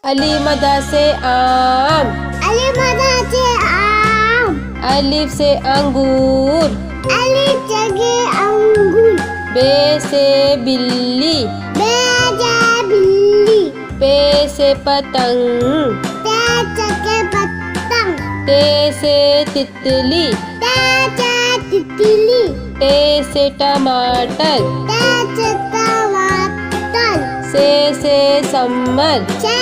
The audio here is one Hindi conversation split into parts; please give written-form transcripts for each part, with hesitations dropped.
अली मदा से आम, अलिफ मदा से आम, अलिफ से अंगूर, अलिफ जगह अंगूर, बे से बिल्ली, बे से बिल्ली, पे से पतंग, ते जगह पतंग, ते से तितली, ते से तितली, टे से टमाटर, ते से टमाटर, से सम्मर, से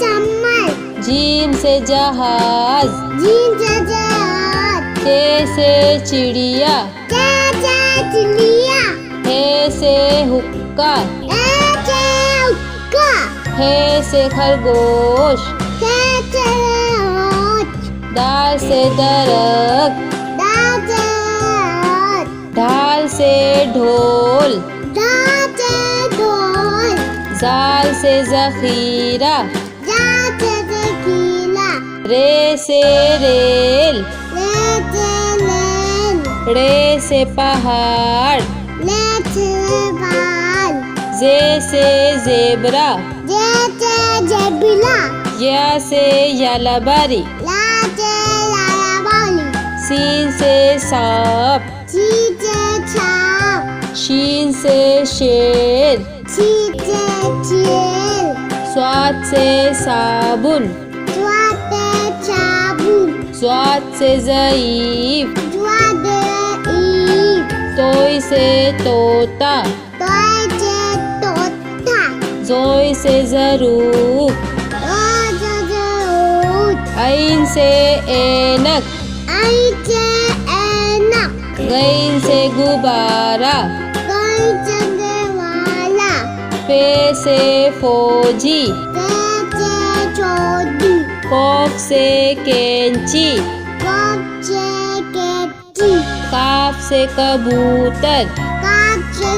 चम्मच, जीम से जहाज, जीन से जहाज, चे से चिड़िया, ते से चिड़िया, हे से हुक्का, ते से हुक्का, हे से खरगोश, ते से होश, दाल से दरख्त, दा से हाथ, ढाल से ढोल, दा से ढोल, जाल से जखीरा, जा से कीला, रे से रेल, ले से लेन, रे से पहाड़, ले से बाल, जे से जेबरा, जे से जेबिला, या से यालाबारी, ला से लायाबाली, सीन से सांप, ची से छाप, शीन से शेर, ची से चेल, स्वाद से साबुन, ज्वा से साबुन, स्वाद से ज़ईफ, ज्वा से ईब, तोई से तोता, तोय से तोता, जोई से ज़रूफ, ऐन से ऐनक, आई से ऐनक, गैन से गुब्बारा, कोई जगह वाला, फे से फौजी, ते से चोदी, कौफ से कैंची, कप से केची, काफ से कबूतर, काप से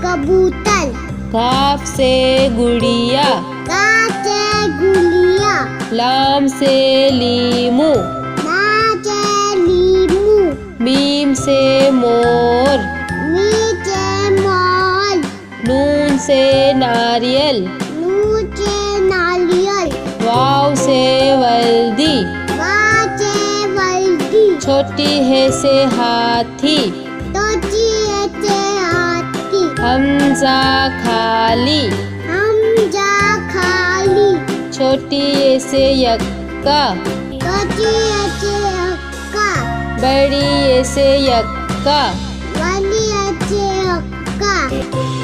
कबूतर, काफ से गुड़िया, काप से गुलिया, लाम से लीमू, ना से लीमू, मीम से मोर, मी से मोल, नून से नारियल, नू से नारियल, वाव से वर्दी, वा से वर्दी, छोटी है से हाथी, तोची से हाथी, हमजा खाली, हम जा खाली, छोटी ए से यक्का, तोची से हक्का, बड़ी ए से यक्का, वाली से हक्का।